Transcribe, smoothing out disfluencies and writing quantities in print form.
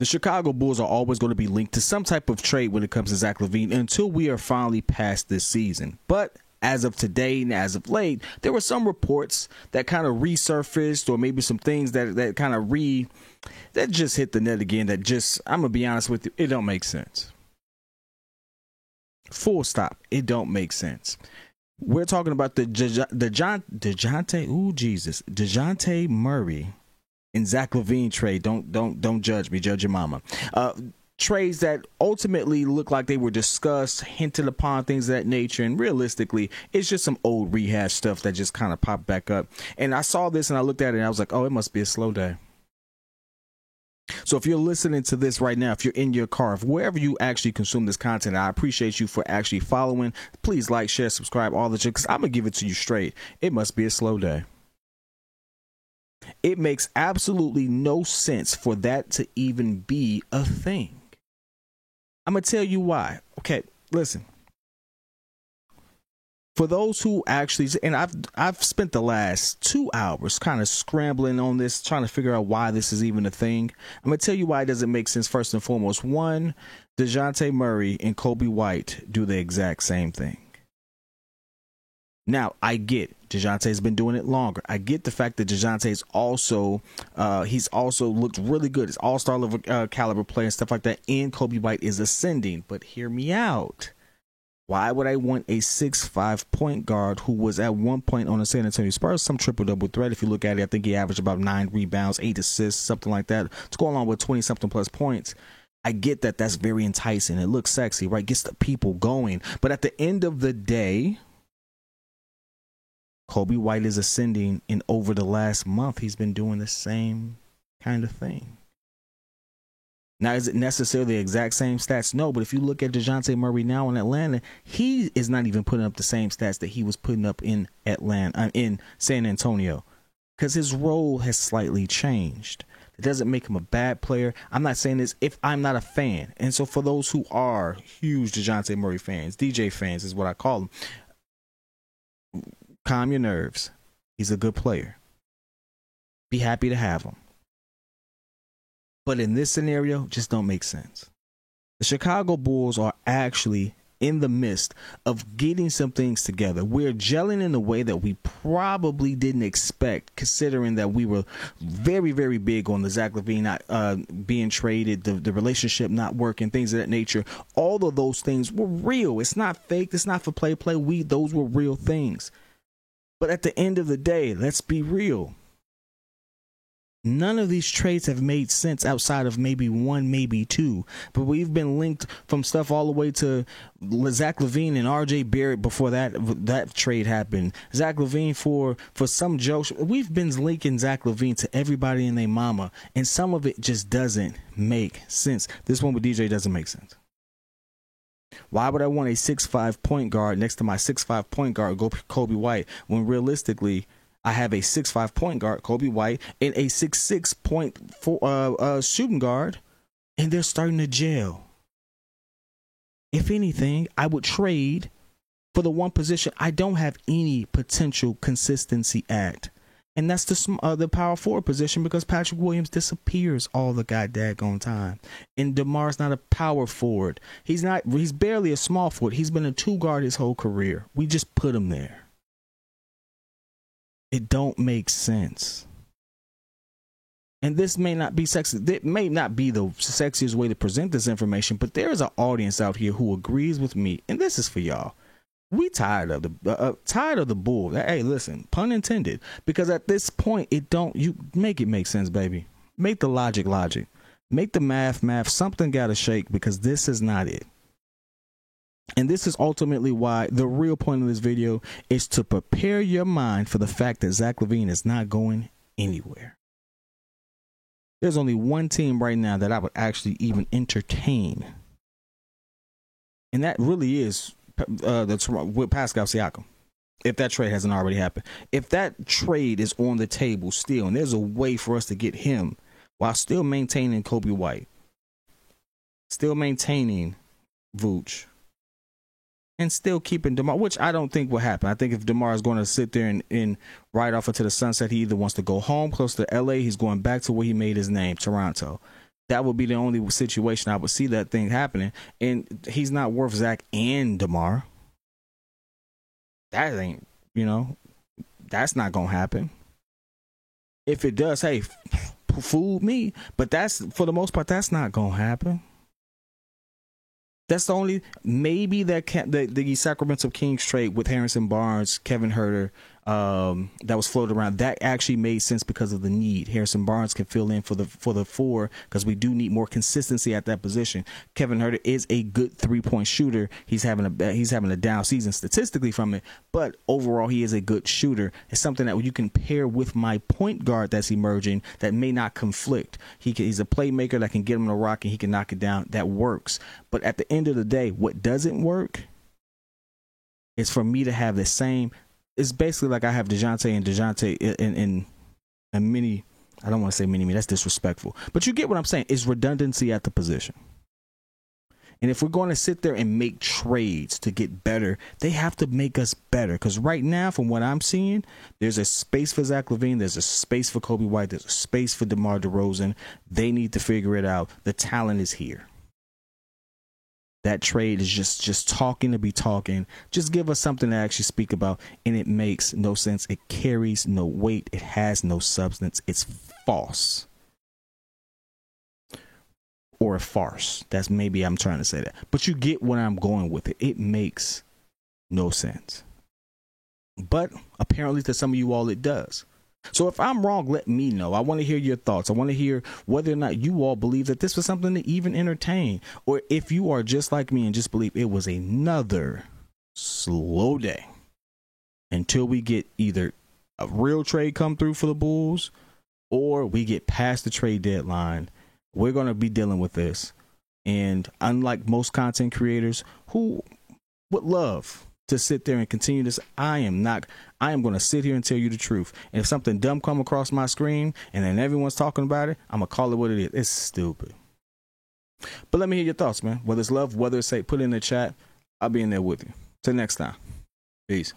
The Chicago Bulls are always going to be linked to some type of trade when it comes to Zach LaVine until we are finally past this season. But as of today and as of late, there were some reports that kind of resurfaced, or maybe some things that kind of that just hit the net again. That just, I'm going to be honest with you, it don't make sense. Full stop. It don't make sense. We're talking about the DeJounte Murray and Zach LaVine trade. Don't judge me. Judge your mama. Trades that ultimately look like they were discussed, hinted upon, things of that nature, and realistically, it's just some old rehash stuff that just kind of popped back up. And I saw this and I looked at it and I was like, oh, it must be a slow day. So if you're listening to this right now, if you're in your car, if wherever you actually consume this content, I appreciate you for actually following. Please like, share, subscribe, all the shit, because I'm going to give it to you straight. It must be a slow day. It makes absolutely no sense for that to even be a thing. I'm going to tell you why. Okay, listen. For those who actually, and I've spent the last 2 hours kind of scrambling on this, trying to figure out why this is even a thing. I'm going to tell you why it doesn't make sense. First and foremost, one, DeJounte Murray and Coby White do the exact same thing. Now, I get DeJounte's been doing it longer. I get the fact that DeJounte's also, he's also looked really good. He's all-star level caliber player and stuff like that. And Coby White is ascending. But hear me out. Why would I want a 6'5" point guard who was at one point on the San Antonio Spurs some triple-double threat? If you look at it, I think he averaged about 9 rebounds, 8 assists, something like that, to go along with 20-something plus points. I get that that's very enticing. It looks sexy, right? Gets the people going. But at the end of the day, Coby White is ascending, and over the last month, he's been doing the same kind of thing. Now, is it necessarily the exact same stats? No, but if you look at DeJounte Murray now in Atlanta, he is not even putting up the same stats that he was putting up in in San Antonio, because his role has slightly changed. It doesn't make him a bad player. I'm not saying this if I'm not a fan. And so for those who are huge DeJounte Murray fans, DJ fans is what I call them, calm your nerves. He's a good player. Be happy to have him. But in this scenario, just don't make sense. The Chicago Bulls are actually in the midst of getting some things together. We're gelling in a way that we probably didn't expect, considering that we were very, very big on the Zach LaVine not being traded, the relationship not working, things of that nature. All of those things were real. It's not fake. It's not for play. Those were real things. But at the end of the day, let's be real. None of these trades have made sense outside of maybe one, maybe two. But we've been linked from stuff all the way to Zach LaVine and RJ Barrett before that trade happened. Zach LaVine for some jokes. We've been linking Zach LaVine to everybody and their mama, and some of it just doesn't make sense. This one with DJ doesn't make sense. Why would I want a 6'5" point guard next to my 6'5" point guard, Coby White, when realistically I have a 6'5" point guard, Coby White, and a 6'6" point shooting guard, and they're starting to gel? If anything, I would trade for the one position I don't have any potential consistency at, and that's the power forward position, because Patrick Williams disappears all the goddamn time, and DeMar's not a power forward. He's barely a small forward. He's been a 2-guard his whole career. We just put him there. It don't make sense. And this may not be sexy. It may not be the sexiest way to present this information, but there is an audience out here who agrees with me, and this is for y'all. We tired of the bull. Hey, listen, pun intended, because at this point, you make it make sense, baby. Make the logic. Make the math. Something got to shake, because this is not it. And this is ultimately why the real point of this video is to prepare your mind for the fact that Zach LaVine is not going anywhere. There's only one team right now that I would actually even entertain, and that really is that's with Pascal Siakam. If that trade hasn't already happened, if that trade is on the table still, and there's a way for us to get him while still maintaining Coby White, still maintaining Vooch, and still keeping DeMar, which I don't think will happen. I think if DeMar is going to sit there and ride off into the sunset, he either wants to go home close to LA, he's going back to where he made his name, Toronto. That would be the only situation I would see that thing happening. And he's not worth Zach and DeMar. That ain't, that's not going to happen. If it does, hey, fool me. But that's, for the most part, that's not going to happen. That's the only, maybe that the Sacramento Kings trade with Harrison Barnes, Kevin Huerter, that was floated around, that actually made sense because of the need. Harrison Barnes can fill in for the four because we do need more consistency at that position. Kevin Huerter is a good 3-point shooter. He's having a down season statistically from it, but overall he is a good shooter. It's something that you can pair with my point guard that's emerging that may not conflict. He's a playmaker that can get him in a rock and he can knock it down. That works. But at the end of the day, what doesn't work is for me to have the same. It's basically like I have DeJounte in mini. I don't want to say mini me. That's disrespectful. But you get what I'm saying. It's redundancy at the position. And if we're going to sit there and make trades to get better, they have to make us better. Because right now, from what I'm seeing, there's a space for Zach LaVine. There's a space for Kobe White. There's a space for DeMar DeRozan. They need to figure it out. The talent is here. That trade is just talking to be talking. Just give us something to actually speak about. And it makes no sense. It carries no weight. It has no substance. It's false. Or a farce. That's maybe I'm trying to say that. But you get what I'm going with it. It makes no sense. But apparently to some of you all it does. So if I'm wrong, let me know. I want to hear your thoughts. I want to hear whether or not you all believe that this was something to even entertain. Or if you are just like me and just believe it was another slow day until we get either a real trade come through for the Bulls or we get past the trade deadline. We're going to be dealing with this. And unlike most content creators who would love to sit there and continue this, I am going to sit here and tell you the truth. And if something dumb come across my screen and then everyone's talking about it, I'm going to call it what it is. It's stupid. But let me hear your thoughts, man. Whether it's love, whether it's hate, put it in the chat. I'll be in there with you. Till next time. Peace.